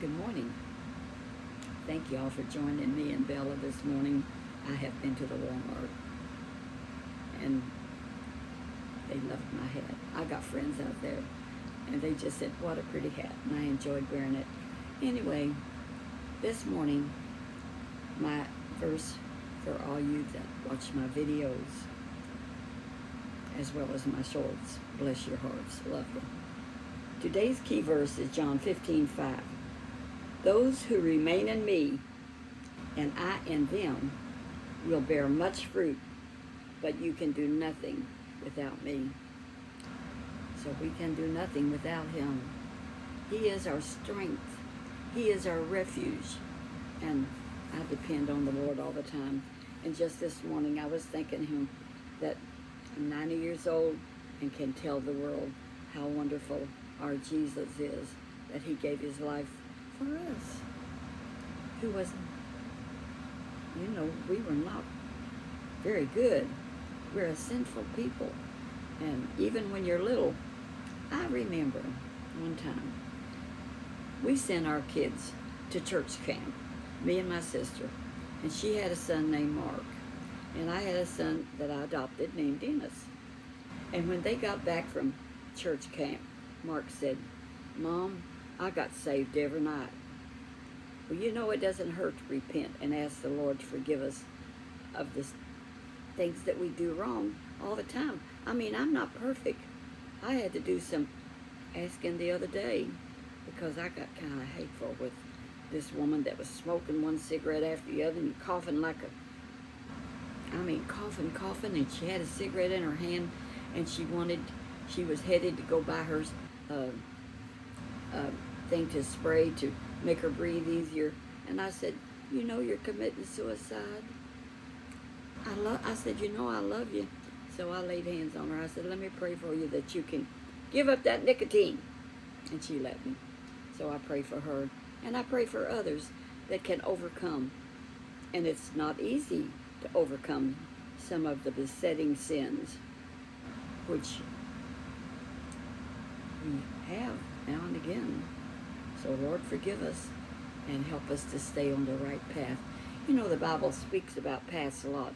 Good morning. Thank you all for joining me and Bella this morning. I have been to the Walmart and they loved my hat. I got friends out there and they just said, what a pretty hat, and I enjoyed wearing it. Anyway, this morning, my verse for all you that watch my videos as well as my shorts, bless your hearts, love you. Today's key verse is John 15:5. Those who remain in me and I in them will bear much fruit, but you can do nothing without me. So we can do nothing without him. He is our strength. He is our refuge. And I depend on the Lord all the time. And just this morning I was thanking him that I'm 90 years old and can tell the world how wonderful our Jesus is, that he gave his life for us. Who wasn't, we were not very good. We're a sinful people. And even when you're little, I remember one time we sent our kids to church camp, me and my sister, and she had a son named Mark, and I had a son that I adopted named Dennis. And when they got back from church camp, Mark said, Mom, I got saved every night. Well, it doesn't hurt to repent and ask the Lord to forgive us of the things that we do wrong all the time. I mean, I'm not perfect. I had to do some asking the other day because I got kind of hateful with this woman that was smoking one cigarette after the other and coughing coughing, and she had a cigarette in her hand, and she was headed to go buy her thing to spray to make her breathe easier. And I said, you're committing suicide. I said, I love you. So I laid hands on her. I said, let me pray for you that you can give up that nicotine. And she let me. So I pray for her. And I pray for others that can overcome. And it's not easy to overcome some of the besetting sins, which we have now and again. So Lord, forgive us and help us to stay on the right path. The Bible speaks about paths a lot.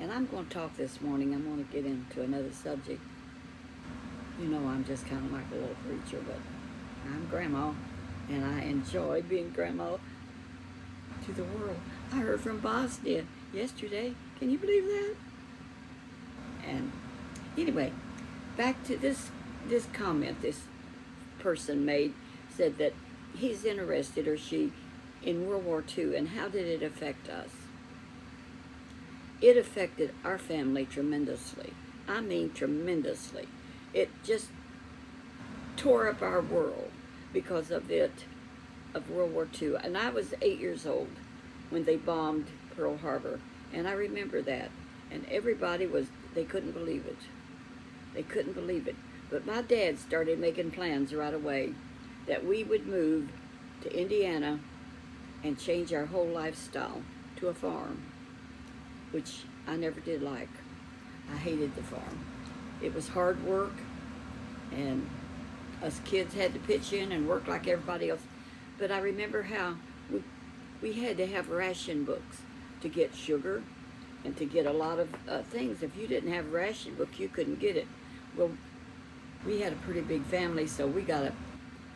And I'm going to talk this morning. I'm going to get into another subject. I'm just kind of like a little preacher, but I'm grandma, and I enjoy being grandma to the world. I heard from Bosnia yesterday. Can you believe that? And anyway, back to this comment this person made, said that he's interested, or she, in World War II, and how did it affect us? It affected our family tremendously. I mean tremendously. It just tore up our world because of World War II. And I was 8 years old when they bombed Pearl Harbor. And I remember that. And everybody they couldn't believe it. They couldn't believe it. But my dad started making plans right away that we would move to Indiana and change our whole lifestyle to a farm, which I never did like. I hated the farm. It was hard work, and us kids had to pitch in and work like everybody else. But I remember how we had to have ration books to get sugar and to get a lot of things. If you didn't have a ration book, you couldn't get it. Well, we had a pretty big family, so we got a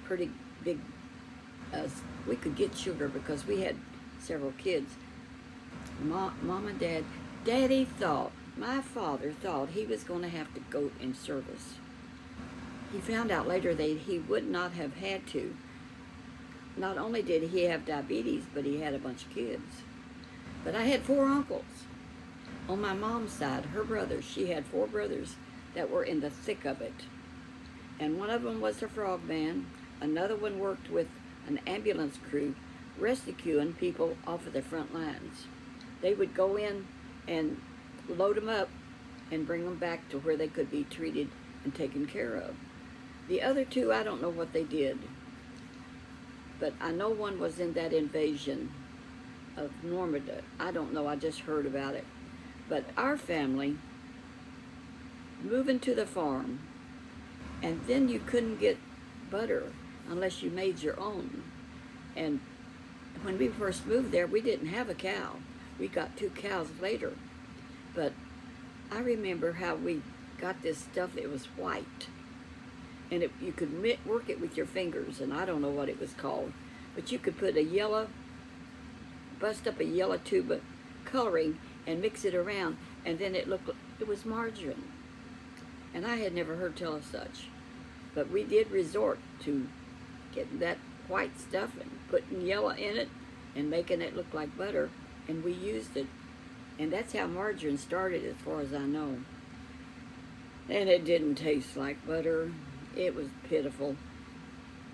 pretty big, we could get sugar because we had several kids. Mom and Dad, my father thought he was going to have to go in service. He found out later that he would not have had to. Not only did he have diabetes, but he had a bunch of kids. But I had 4 uncles. On my mom's side, her brothers, she had 4 brothers that were in the thick of it. And one of them was a frogman. Another one worked with an ambulance crew, rescuing people off of the front lines. They would go in and load them up and bring them back to where they could be treated and taken care of. The other 2, I don't know what they did. But I know one was in that invasion of Normandy. I don't know, I just heard about it. But our family, moving to the farm, and then you couldn't get butter unless you made your own. And when we first moved there, we didn't have a cow. We got 2 cows later. But I remember how we got this stuff that was white. And you could work it with your fingers, and I don't know what it was called. But you could put bust up a yellow tube of coloring and mix it around, and then it was margarine. And I had never heard tell of such. But we did resort to getting that white stuff and putting yellow in it and making it look like butter, and we used it. And that's how margarine started, as far as I know. And it didn't taste like butter. It was pitiful.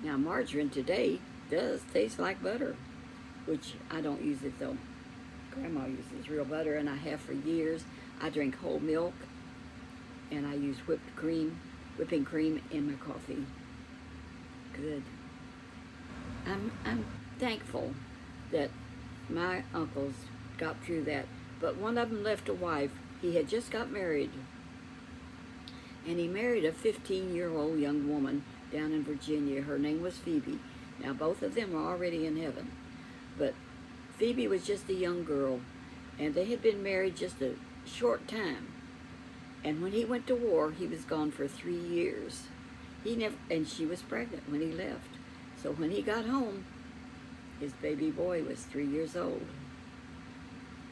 Now, margarine today does taste like butter, which I don't use it though. Grandma uses real butter, and I have for years. I drink whole milk, and I use whipping cream in my coffee. Good. I'm thankful that my uncles got through that, but one of them left a wife. He had just got married, and he married a 15-year-old young woman down in Virginia. Her name was Phoebe. Now, both of them are already in heaven, but Phoebe was just a young girl, and they had been married just a short time. And when he went to war, he was gone for 3 years. And she was pregnant when he left. So when he got home, his baby boy was 3 years old.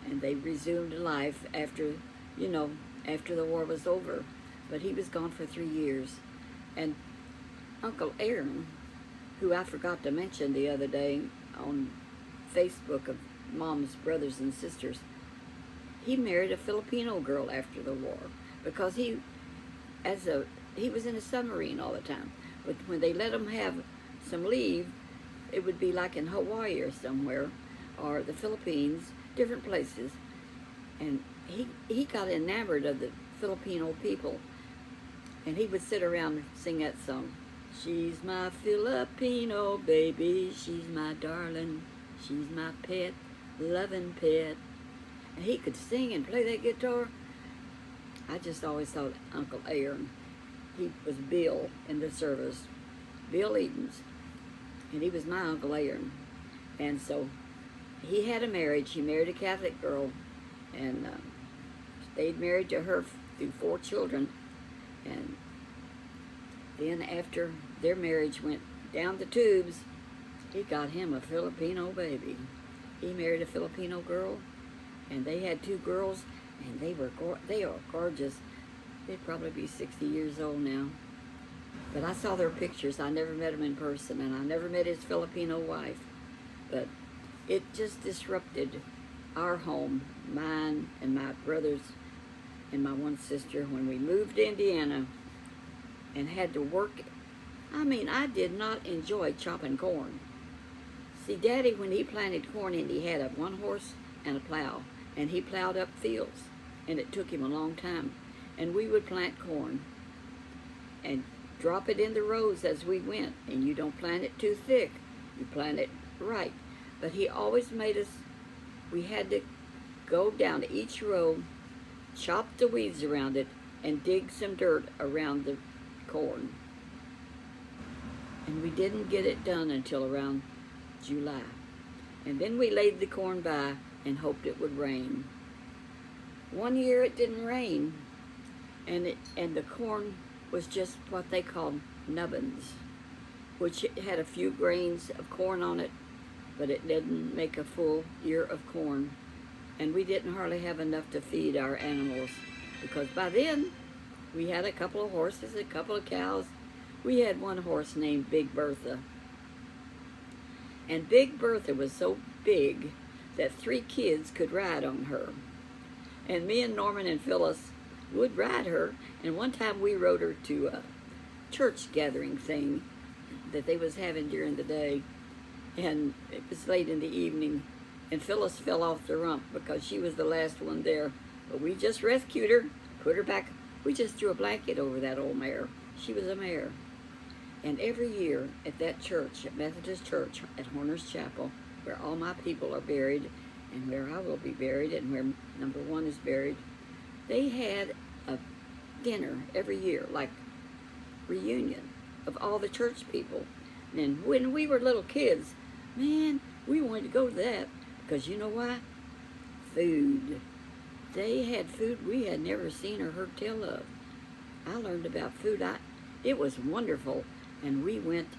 And they resumed life after the war was over. But he was gone for 3 years. And Uncle Aaron, who I forgot to mention the other day on Facebook of Mom's brothers and sisters, he married a Filipino girl after the war, because he was in a submarine all the time. But when they let him have some leave, it would be like in Hawaii or somewhere, or the Philippines, different places. And he got enamored of the Filipino people, and he would sit around and sing that song. She's my Filipino baby, she's my darling, she's my pet, loving pet. And he could sing and play that guitar. I just always thought Uncle Aaron, he was Bill in the service, Bill Edens, and he was my Uncle Aaron. And so he had a marriage. He married a Catholic girl, and stayed married to her through 4 children. And then after their marriage went down the tubes, he got him a Filipino baby. He married a Filipino girl, and they had 2 girls, and they are gorgeous. They'd probably be 60 years old now. But I saw their pictures. I never met them in person, and I never met his Filipino wife. But it just disrupted our home, mine and my brothers and my one sister, when we moved to Indiana and had to work. I mean, I did not enjoy chopping corn. See, Daddy, when he planted corn, and he had a 1 horse and a plow, and he plowed up fields, and it took him a long time. And we would plant corn and drop it in the rows as we went. And you don't plant it too thick, you plant it right. But he always made us, we had to go down to each row, chop the weeds around it, and dig some dirt around the corn. And we didn't get it done until around July. And then we laid the corn by and hoped it would rain. One year it didn't rain, and the corn was just what they called nubbins, which had a few grains of corn on it, but it didn't make a full ear of corn. And we didn't hardly have enough to feed our animals, because by then we had a couple of horses, a couple of cows. We had 1 horse named Big Bertha. And Big Bertha was so big that 3 kids could ride on her. And me and Norman and Phyllis would ride her. And one time we rode her to a church gathering thing that they was having during the day. And it was late in the evening. And Phyllis fell off the rump because she was the last one there. But we just rescued her, put her back. We just threw a blanket over that old mare. She was a mare. And every year at that church, at Methodist Church at Horner's Chapel, where all my people are buried, and where I will be buried, and where number 1 is buried, they had a dinner every year, like reunion of all the church people. And when we were little kids, Man, we wanted to go to that because you know why? Food. They had food we had never seen or heard tell of. I learned about food. It was wonderful. And we went,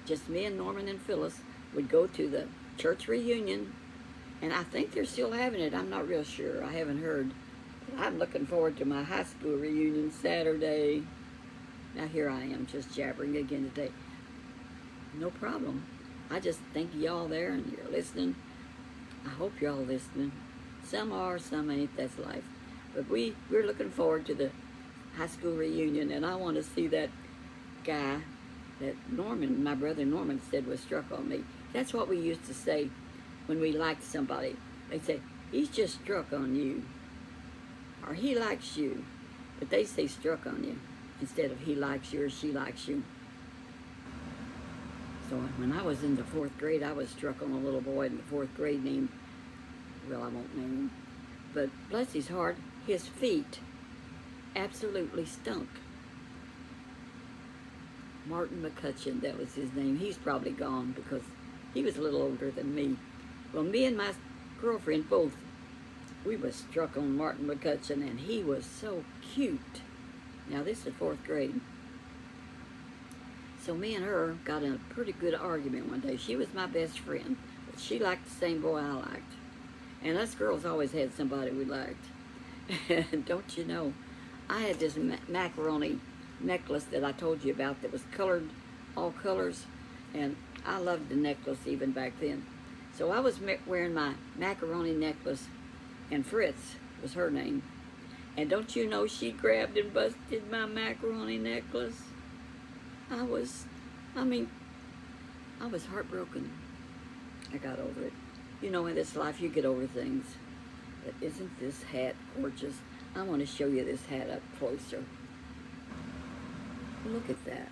just me and Norman and Phyllis would go to the church reunion. And I think they're still having it. I'm not real sure. I haven't heard. I'm looking forward to my high school reunion Saturday. Now here I am just jabbering again today. No problem. I just thank y'all there and you're listening. I hope you're all listening. Some are, some ain't. That's life. But we're looking forward to the high school reunion, and I want to see that guy that Norman, my brother Norman, said was struck on me. That's what we used to say when we liked somebody. They'd say, he's just struck on you, or he likes you. But they say struck on you instead of he likes you or she likes you. So when I was in the 4th grade, I was struck on a little boy in the 4th grade named, well, I won't name him, but bless his heart, his feet absolutely stunk. Martin McCutcheon, that was his name. He's probably gone because he was a little older than me. Well, me and my girlfriend both, we was struck on Martin McCutcheon, and he was so cute. Now, this is 4th grade. So me and her got in a pretty good argument one day. She was my best friend, but she liked the same boy I liked. And us girls always had somebody we liked. And don't you know, I had this macaroni necklace that I told you about that was colored, all colors, and I loved the necklace even back then. So I was wearing my macaroni necklace, and Fritz was her name. And don't you know, she grabbed and busted my macaroni necklace. I was heartbroken. I got over it. You know, in this life, you get over things. But isn't this hat gorgeous? I want to show you this hat up closer. Look at that.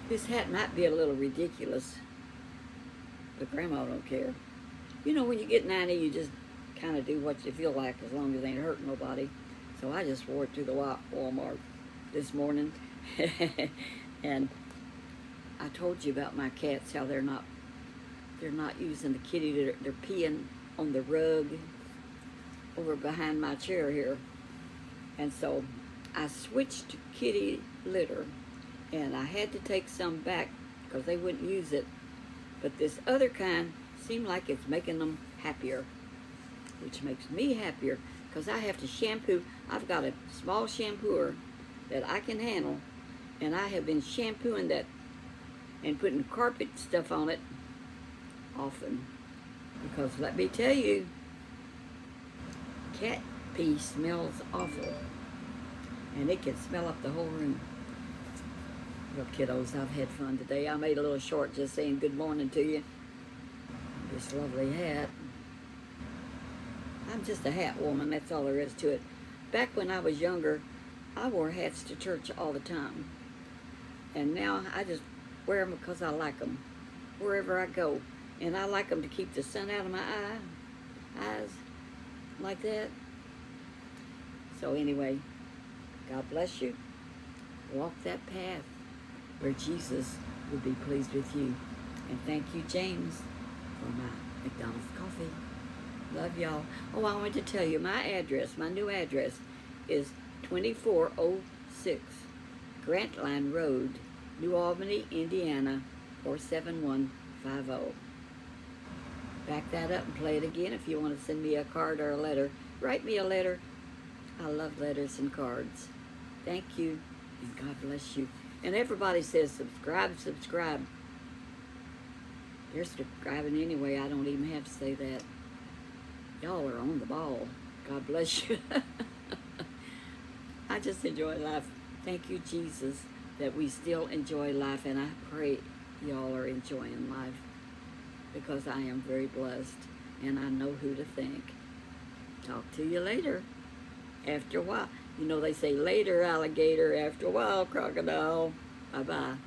This hat might be a little ridiculous, but Grandma don't care. You know, when you get 90, you just kind of do what you feel like as long as it ain't hurting nobody. So I just wore it to the Walmart this morning. And I told you about my cats, how they're not using the kitty, they're peeing on the rug over behind my chair here. And so I switched to kitty litter, and I had to take some back because they wouldn't use it. But this other kind seemed like it's making them happier, which makes me happier because I have to shampoo. I've got a small shampooer that I can handle, and I have been shampooing that and putting carpet stuff on it often. Because let me tell you, cat pee smells awful. And it can smell up the whole room. Well, kiddos, I've had fun today. I made a little short just saying good morning to you. This lovely hat. I'm just a hat woman, that's all there is to it. Back when I was younger, I wore hats to church all the time. And now I just wear them because I like them, wherever I go. And I like them to keep the sun out of my eyes, like that. So anyway, God bless you. Walk that path where Jesus will be pleased with you. And thank you, James, for my McDonald's coffee. Love y'all. Oh, I wanted to tell you, my address, my new address is 2406 Grantline Road, New Albany, Indiana, 47150. Back that up and play it again. If you want to send me a card or a letter, write me a letter. I love letters and cards. Thank you, and God bless you. And everybody says subscribe, subscribe. They're subscribing anyway. I don't even have to say that. Y'all are on the ball. God bless you. I just enjoy life. Thank you, Jesus, that we still enjoy life, and I pray y'all are enjoying life because I am very blessed, and I know who to thank. Talk to you later. After a while. You know, they say later, alligator. After a while, crocodile. Bye-bye.